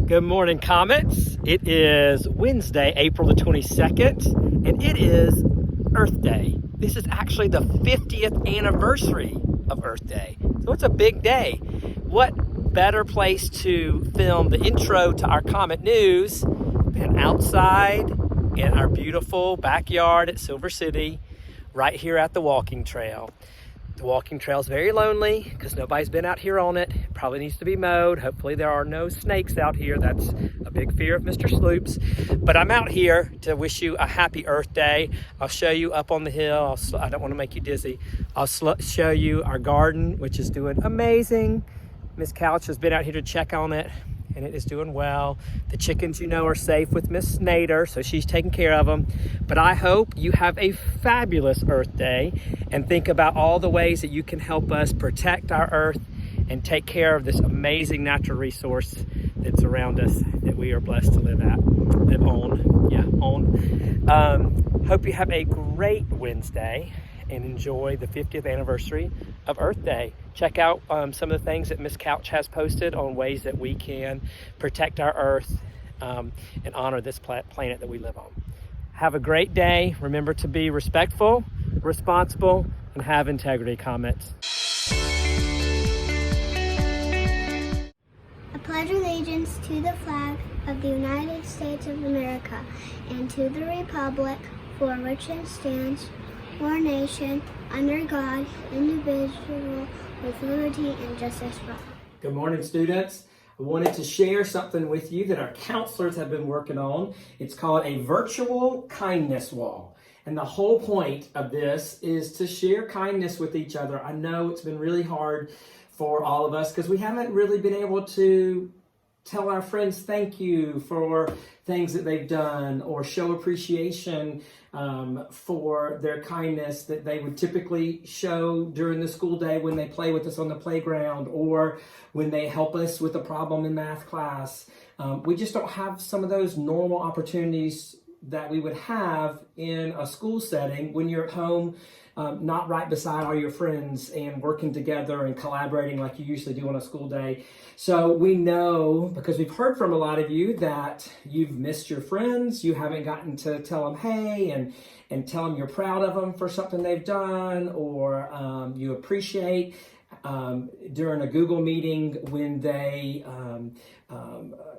Good morning, Comets. It is Wednesday, April the 22nd, and it is Earth Day. This is actually the 50th anniversary of Earth Day, so it's a big day. What better place to film the intro to our Comet News than outside in our beautiful backyard at Silver City, right here at the walking trail. The walking trail is very lonely because nobody's been out here on it. It probably needs to be mowed. Hopefully there are no snakes out here. That's a big fear of Mr. Sloops. But I'm out here to wish you a happy Earth Day. I'll show you up on the hill. I don't want to make you dizzy. I'll show you our garden, which is doing amazing. Miss Couch has been out here to check on it, and it is doing well. The chickens, are safe with Miss Snader, so she's taking care of them. But I hope you have a fabulous Earth Day and think about all the ways that you can help us protect our Earth and take care of this amazing natural resource that's around us that we are blessed to live on. Hope you have a great Wednesday and enjoy the 50th anniversary of Earth Day. Check out some of the things that Miss Couch has posted on ways that we can protect our Earth and honor this planet that we live on. Have a great day. Remember to be respectful, responsible, and have integrity, Comets. I pledge allegiance to the flag of the United States of America and to the republic for which it stands, one nation, under God, indivisible, with liberty and justice for all. Good morning, students. I wanted to share something with you that our counselors have been working on. It's called a virtual kindness wall. And the whole point of this is to share kindness with each other. I know it's been really hard for all of us because we haven't really been able to tell our friends thank you for things that they've done or show appreciation for their kindness that they would typically show during the school day when they play with us on the playground or when they help us with a problem in math class. We just don't have some of those normal opportunities that we would have in a school setting when you're at home, not right beside all your friends and working together and collaborating like you usually do on a school day. So we know, because we've heard from a lot of you, that you've missed your friends. You haven't gotten to tell them hey and tell them you're proud of them for something they've done, or you appreciate during a Google meeting when they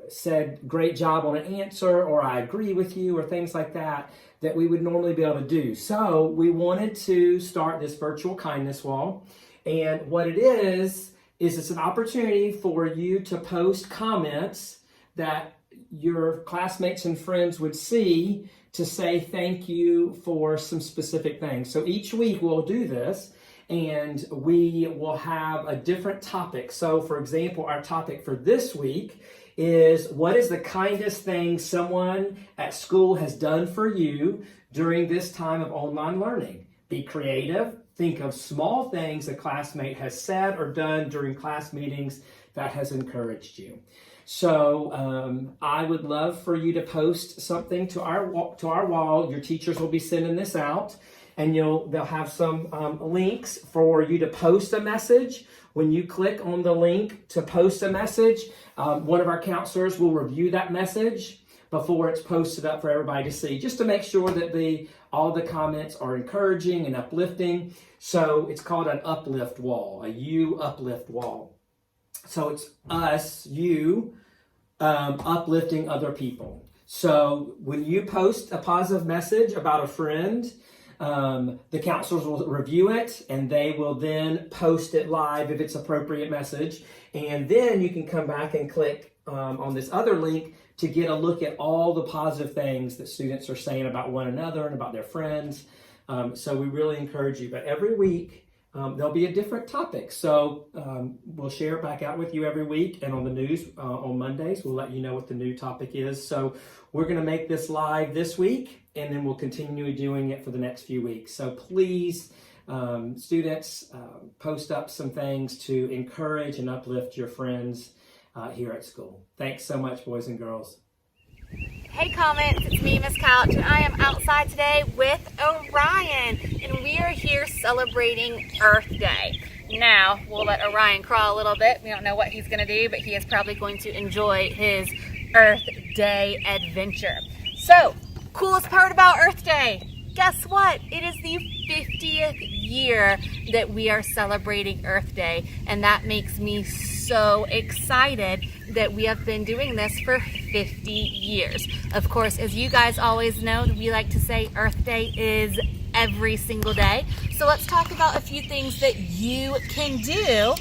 said great job on an answer, or I agree with you, or things like that we would normally be able to do. So we wanted to start this virtual kindness wall. And what it is it's an opportunity for you to post comments that your classmates and friends would see to say thank you for some specific things. So each week we'll do this, and we will have a different topic. So for example, our topic for this week is, what is the kindest thing someone at school has done for you during this time of online learning? Be creative. Think of small things a classmate has said or done during class meetings that has encouraged you. So I would love for you to post something to our wall. Your teachers will be sending this out, and they'll have some links for you to post a message. When you click on the link to post a message, one of our counselors will review that message before it's posted up for everybody to see, just to make sure that all the comments are encouraging and uplifting. So it's called an uplift wall, a you uplift wall. So it's us, you, uplifting other people. So when you post a positive message about a friend, the counselors will review it, and they will then post it live if it's appropriate message. And then you can come back and click on this other link to get a look at all the positive things that students are saying about one another and about their friends. So we really encourage you. But every week, there'll be a different topic. So we'll share it back out with you every week. And on the news on Mondays, we'll let you know what the new topic is. So we're going to make this live this week, and then we'll continue doing it for the next few weeks. So please, students, post up some things to encourage and uplift your friends here at school. Thanks so much, boys and girls. Hey Comets, it's me, Miss Couch, and I am outside today with Orion, and we are here celebrating Earth Day. Now, we'll let Orion crawl a little bit. We don't know what he's going to do, but he is probably going to enjoy his Earth Day adventure. So, coolest part about Earth Day, guess what? It is the 50th year that we are celebrating Earth Day, and that makes me so excited that we have been doing this for 50 years. Of course, as you guys always know, we like to say Earth Day is every single day. So let's talk about a few things that you can do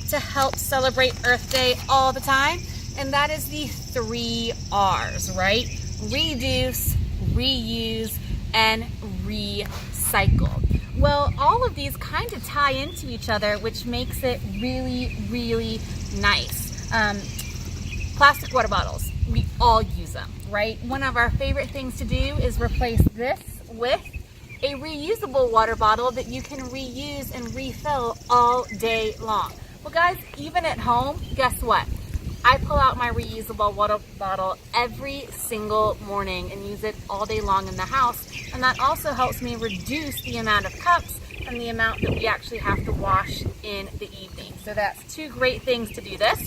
to help celebrate Earth Day all the time. And that is the 3 R's, right? Reduce, reuse, and recycle. Well, all of these kind of tie into each other, which makes it really, really nice. Plastic water bottles, we all use them, right? One of our favorite things to do is replace this with a reusable water bottle that you can reuse and refill all day long. Well guys, even at home, guess what? I pull out my reusable water bottle every single morning and use it all day long in the house. And that also helps me reduce the amount of cups and the amount that we actually have to wash in the evening. So that's 2 great things to do this.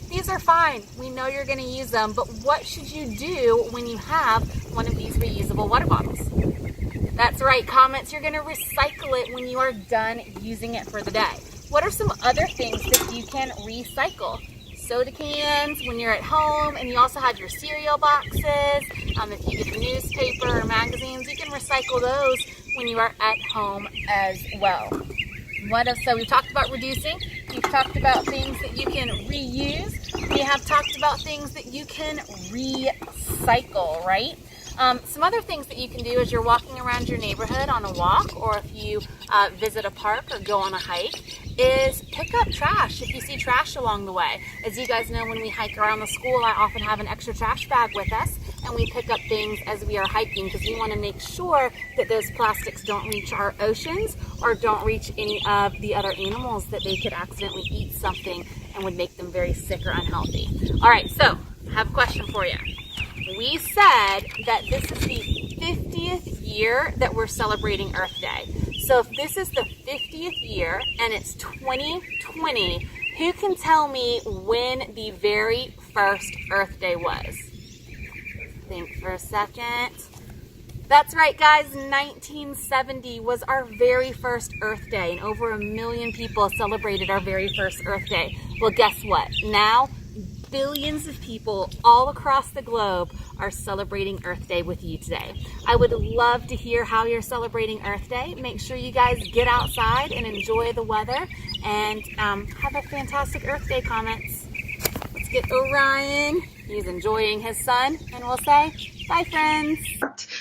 These are fine. We know you're going to use them, but what should you do when you have one of these reusable water bottles? That's right, Comets, you're going to recycle it when you are done using it for the day. What are some other things that you can recycle? Soda cans when you're at home, and you also have your cereal boxes. If you get a newspaper or magazines, you can recycle those when you are at home as well. So we've talked about reducing, we've talked about things that you can reuse, we have talked about things that you can recycle, right? Some other things that you can do as you're walking around your neighborhood on a walk, or if you visit a park or go on a hike, is pick up trash if you see trash along the way. As you guys know, when we hike around the school, I often have an extra trash bag with us, and we pick up things as we are hiking because we want to make sure that those plastics don't reach our oceans or don't reach any of the other animals that they could accidentally eat something and would make them very sick or unhealthy. All right, so I have a question for you. We said that this is the 50th year that we're celebrating Earth Day. So if this is the 50th year and it's 2020, who can tell me when the very first Earth Day was? Think for a second. That's right, guys, 1970 was our very first Earth Day, and over 1 million people celebrated our very first Earth Day. Well, guess what? Now, billions of people all across the globe are celebrating Earth Day with you today. I would love to hear how you're celebrating Earth Day. Make sure you guys get outside and enjoy the weather, and have a fantastic Earth Day, Comets. Let's get Orion. He's enjoying his sun, and we'll say bye, friends.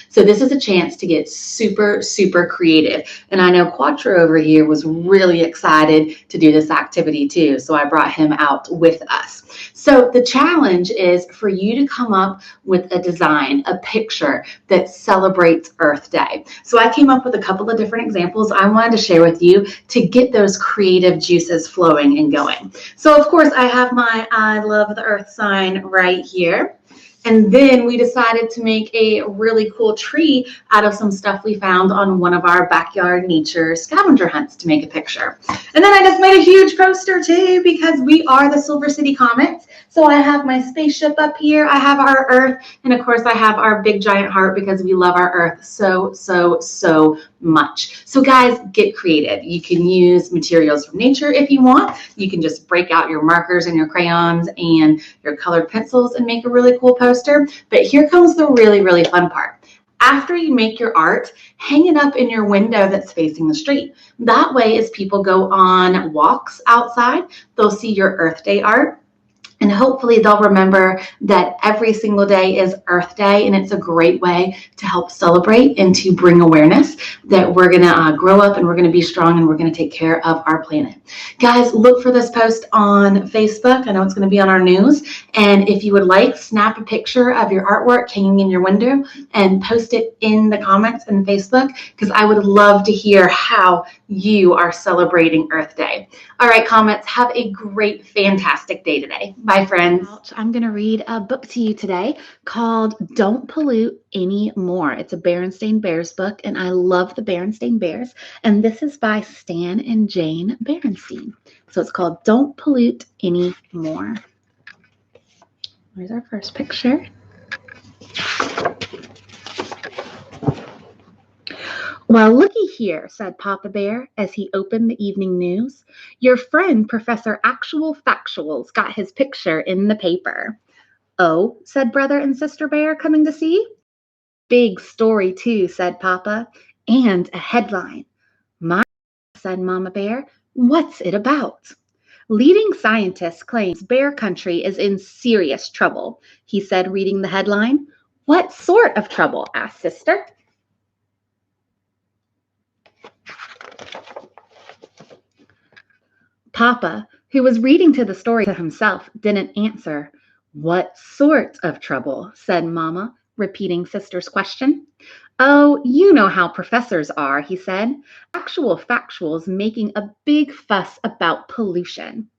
So this is a chance to get super, super creative. And I know Quattro over here was really excited to do this activity too. So I brought him out with us. So the challenge is for you to come up with a design, a picture that celebrates Earth Day. So I came up with a couple of different examples I wanted to share with you to get those creative juices flowing and going. So of course I have my I love the Earth sign right here. And then we decided to make a really cool tree out of some stuff we found on one of our backyard nature scavenger hunts to make a picture. And then I just made a huge poster too, because we are the Silver City Comets. So I have my spaceship up here, I have our Earth, and of course I have our big giant heart because we love our Earth so, so, so much. So guys, get creative. You can use materials from nature if you want. You can just break out your markers and your crayons and your colored pencils and make a really cool poster. But here comes the really, really fun part. After you make your art, hang it up in your window that's facing the street. That way, as people go on walks outside, they'll see your Earth Day art. And hopefully they'll remember that every single day is Earth Day, and it's a great way to help celebrate and to bring awareness that we're going to grow up and we're going to be strong and we're going to take care of our planet. Guys, look for this post on Facebook. I know it's going to be on our news. And if you would like, snap a picture of your artwork hanging in your window and post it in the comments on Facebook, because I would love to hear how you are celebrating Earth Day. All right, Comets, have a great, fantastic day today. Bye, friends. I'm going to read a book to you today called Don't Pollute Anymore. It's a Berenstain Bears book, and I love the Berenstain Bears. And this is by Stan and Jane Berenstain. So it's called Don't Pollute Anymore. Here's our first picture. Well, looky here, said Papa Bear as he opened the evening news. Your friend, Professor Actual Factuals, got his picture in the paper. Oh, said Brother and Sister Bear, coming to see? Big story, too, said Papa, and a headline. My, said Mama Bear, what's it about? Leading scientist claims Bear Country is in serious trouble, he said, reading the headline. What sort of trouble? Asked Sister. Papa, who was reading to the story to himself, didn't answer. What sort of trouble? Said Mama, repeating Sister's question. Oh, you know how professors are, he said. Actual Factuals making a big fuss about pollution.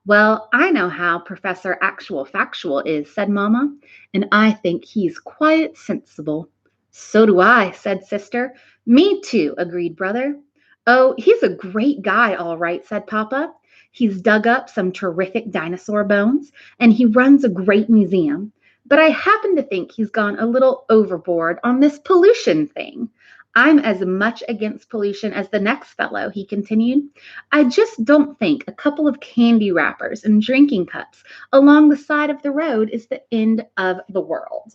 Well, I know how Professor Actual Factual is, said Mama, and I think he's quite sensible. So do I, said Sister. Me too, agreed Brother. Oh, he's a great guy, all right, said Papa. He's dug up some terrific dinosaur bones, and he runs a great museum. But I happen to think he's gone a little overboard on this pollution thing. I'm as much against pollution as the next fellow, he continued. I just don't think a couple of candy wrappers and drinking cups along the side of the road is the end of the world.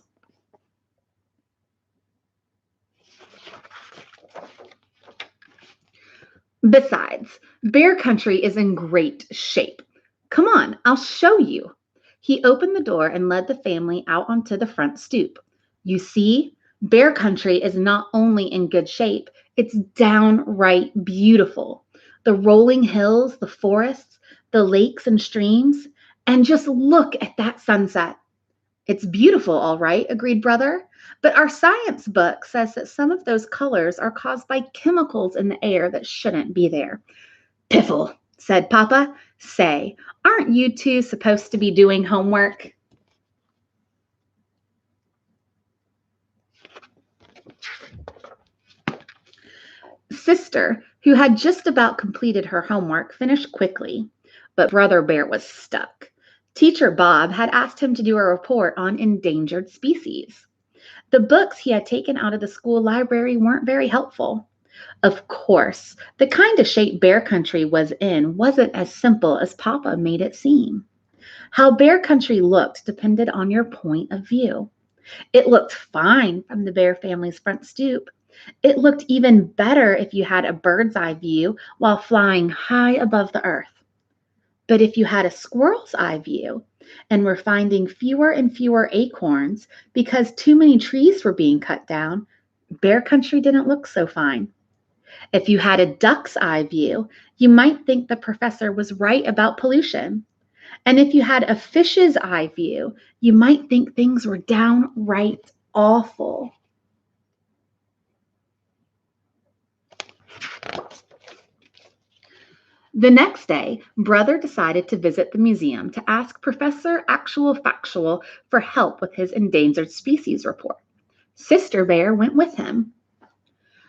Besides, Bear Country is in great shape. Come on, I'll show you. He opened the door and led the family out onto the front stoop. You see, Bear Country is not only in good shape, it's downright beautiful. The rolling hills, the forests, the lakes and streams, and just look at that sunset. It's beautiful, all right, agreed Brother. But our science book says that some of those colors are caused by chemicals in the air that shouldn't be there. Piffle, said Papa. Say, aren't you two supposed to be doing homework? Sister, who had just about completed her homework, finished quickly, but Brother Bear was stuck. Teacher Bob had asked him to do a report on endangered species. The books he had taken out of the school library weren't very helpful. Of course, the kind of shape Bear Country was in wasn't as simple as Papa made it seem. How Bear Country looked depended on your point of view. It looked fine from the Bear family's front stoop. It looked even better if you had a bird's eye view while flying high above the earth. But if you had a squirrel's eye view and were finding fewer and fewer acorns because too many trees were being cut down, Bear Country didn't look so fine. If you had a duck's eye view, you might think the professor was right about pollution. And if you had a fish's eye view, you might think things were downright awful. The next day, Brother decided to visit the museum to ask Professor Actual Factual for help with his endangered species report. Sister Bear went with him.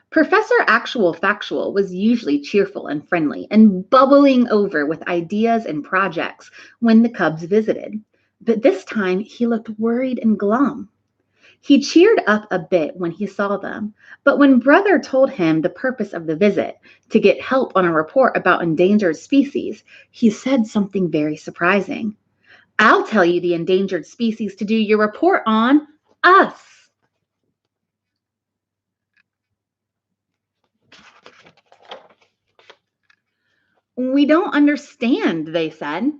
Professor Actual Factual was usually cheerful and friendly and bubbling over with ideas and projects when the cubs visited. But this time he looked worried and glum. He cheered up a bit when he saw them, but when Brother told him the purpose of the visit, to get help on a report about endangered species, he said something very surprising. I'll tell you the endangered species to do your report on. Us. We don't understand, they said.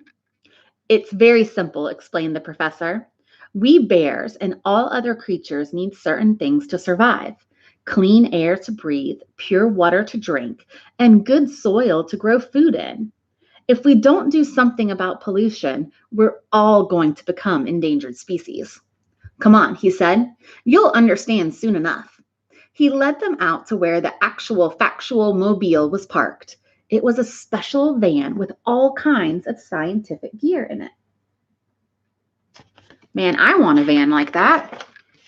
It's very simple, explained the professor. We bears and all other creatures need certain things to survive. Clean air to breathe, pure water to drink, and good soil to grow food in. If we don't do something about pollution, we're all going to become endangered species. Come on, he said. You'll understand soon enough. He led them out to where the Actual Factual mobile was parked. It was a special van with all kinds of scientific gear in it. Man, I want a van like that.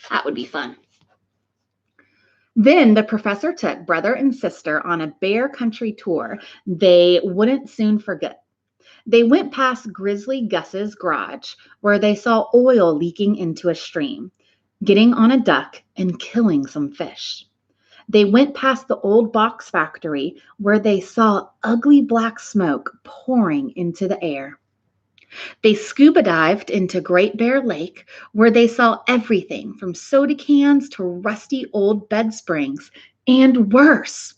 That would be fun. Then the professor took Brother and Sister on a Bear Country tour they wouldn't soon forget. They went past Grizzly Gus's garage, where they saw oil leaking into a stream, getting on a duck and killing some fish. They went past the old box factory, where they saw ugly black smoke pouring into the air. They scuba dived into Great Bear Lake, where they saw everything from soda cans to rusty old bed springs, and worse.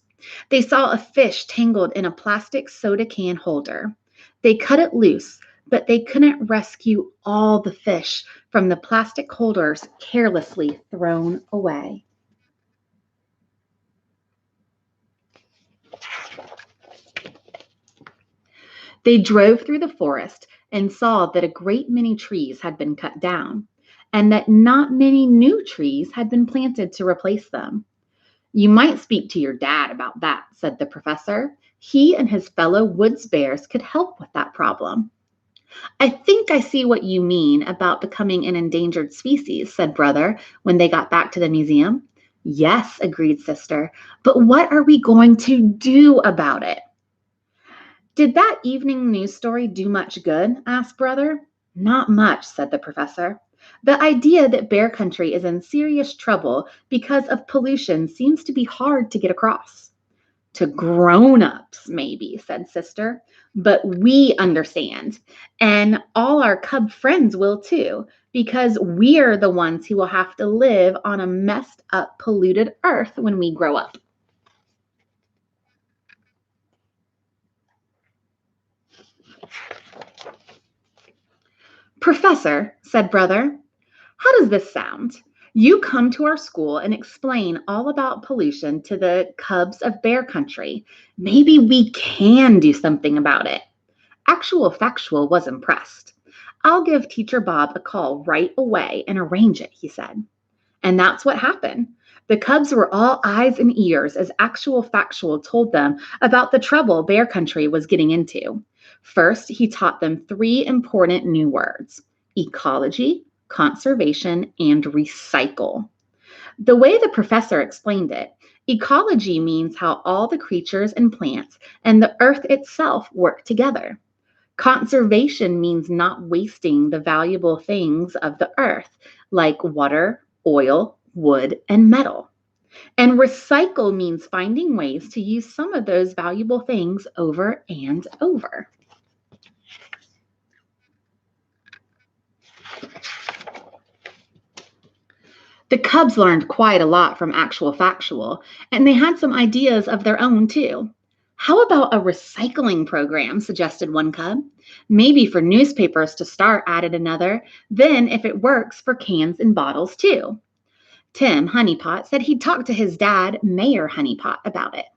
They saw a fish tangled in a plastic soda can holder. They cut it loose, but they couldn't rescue all the fish from the plastic holders carelessly thrown away. They drove through the forest and saw that a great many trees had been cut down, and that not many new trees had been planted to replace them. You might speak to your dad about that, said the professor. He and his fellow woods bears could help with that problem. I think I see what you mean about becoming an endangered species, said Brother when they got back to the museum. Yes, agreed Sister, but what are we going to do about it? Did that evening news story do much good? Asked Brother. Not much, said the professor. The idea that bear country is in serious trouble because of pollution seems to be hard to get across. To grown-ups, maybe, said Sister, but we understand. And all our cub friends will too, because we're the ones who will have to live on a messed up, polluted earth when we grow up. Professor, said Brother, how does this sound? You come to our school and explain all about pollution to the cubs of bear country. Maybe we can do something about it. Actual Factual was impressed. I'll give Teacher Bob a call right away and arrange it, he said. And that's what happened. The cubs were all eyes and ears as Actual Factual told them about the trouble bear country was getting into. First, he taught them 3 important new words: ecology, conservation, and recycle. The way the professor explained it, ecology means how all the creatures and plants and the earth itself work together. Conservation means not wasting the valuable things of the earth, like water, oil, wood, and metal. And recycle means finding ways to use some of those valuable things over and over. The cubs learned quite a lot from Actual Factual, and they had some ideas of their own too. How about a recycling program, suggested one cub. Maybe for newspapers to start, added another. Then, if it works, for cans and bottles too. Tim Honeypot said he'd talk to his dad, Mayor Honeypot, about it.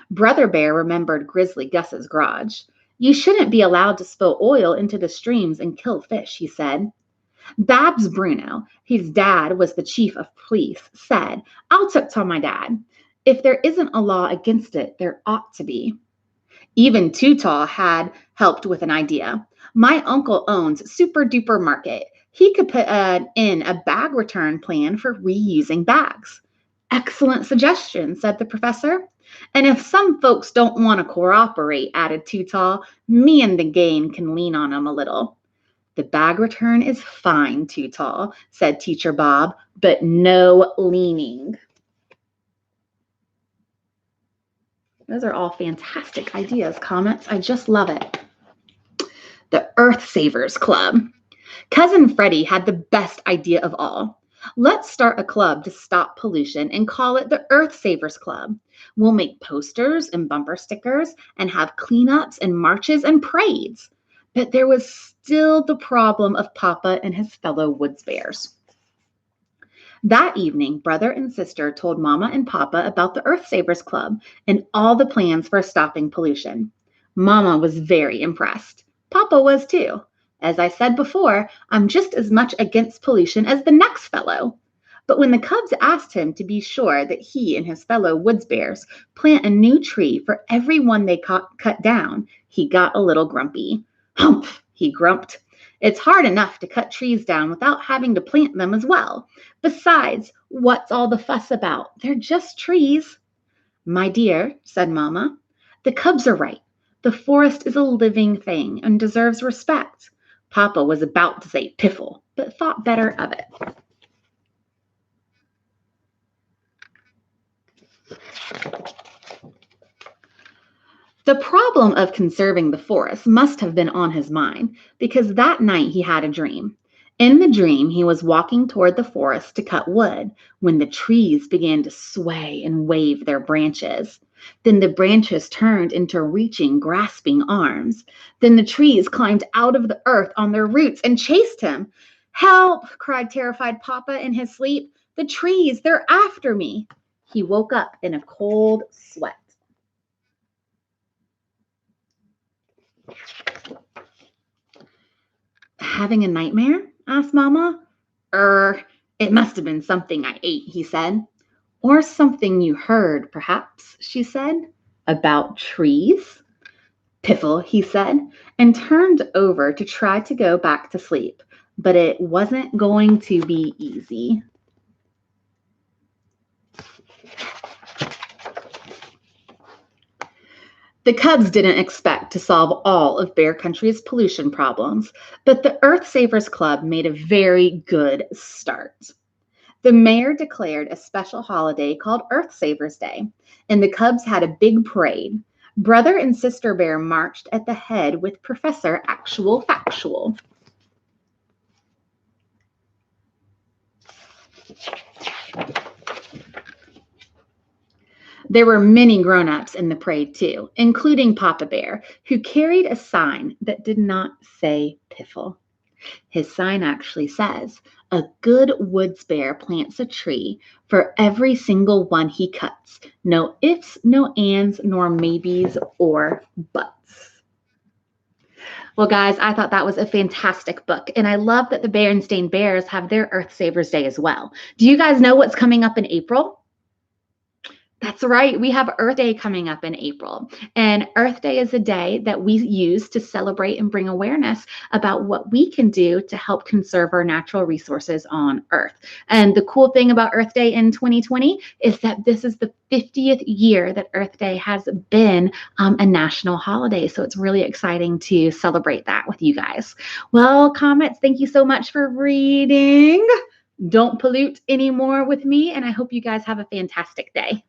Brother Bear remembered Grizzly Gus's garage. You shouldn't be allowed to spill oil into the streams and kill fish, he said. Babs Bruno, his dad was the chief of police, said, I'll tell my dad. If there isn't a law against it, there ought to be. Even Tootaw had helped with an idea. My uncle owns Super Duper Market. He could put in a bag return plan for reusing bags. Excellent suggestion, said the professor. And if some folks don't want to cooperate, added Tootaw, me and the gang can lean on them a little. The bag return is fine, Tootaw, said Teacher Bob, but no leaning. Those are all fantastic ideas, Comets. I just love it. The Earth Savers Club. Cousin Freddie had the best idea of all. Let's start a club to stop pollution and call it the Earth Savers Club. We'll make posters and bumper stickers and have cleanups and marches and parades. But there was still the problem of Papa and his fellow woods bears. That evening, Brother and Sister told Mama and Papa about the Earth Savers Club and all the plans for stopping pollution. Mama was very impressed. Papa was too. As I said before, I'm just as much against pollution as the next fellow. But when the cubs asked him to be sure that he and his fellow woods bears plant a new tree for every one they cut down, he got a little grumpy. Humph, he grumped. It's hard enough to cut trees down without having to plant them as well. Besides, what's all the fuss about? They're just trees. My dear, said Mama, the cubs are right. The forest is a living thing and deserves respect. Papa was about to say piffle, but thought better of it. The problem of conserving the forest must have been on his mind, because that night he had a dream. In the dream, he was walking toward the forest to cut wood when the trees began to sway and wave their branches. Then the branches turned into reaching, grasping arms. Then the trees climbed out of the earth on their roots and chased him. "Help!" cried terrified Papa in his sleep. "The trees, they're after me." He woke up in a cold sweat. "Having a nightmare?" asked Mama. It must have been something I ate," he said. "Or something you heard, perhaps," she said. "About trees?" "Piffle," he said, and turned over to try to go back to sleep. But it wasn't going to be easy. The Cubs didn't expect to solve all of Bear Country's pollution problems, but the Earth Savers Club made a very good start. The mayor declared a special holiday called Earth Savers Day, and the Cubs had a big parade. Brother and Sister Bear marched at the head with Professor Actual Factual. There were many grown-ups in the parade too, including Papa Bear, who carried a sign that did not say piffle. His sign actually says, "A good woods bear plants a tree for every single one he cuts. No ifs, no ands, nor maybes or buts." Well, guys, I thought that was a fantastic book, and I love that the Berenstain Bears have their Earth Savers Day as well. Do you guys know what's coming up in April? That's right. We have Earth Day coming up in April. And Earth Day is a day that we use to celebrate and bring awareness about what we can do to help conserve our natural resources on Earth. And the cool thing about Earth Day in 2020 is that this is the 50th year that Earth Day has been a national holiday. So it's really exciting to celebrate that with you guys. Well, Comets, thank you so much for reading Don't Pollute Anymore with me. And I hope you guys have a fantastic day.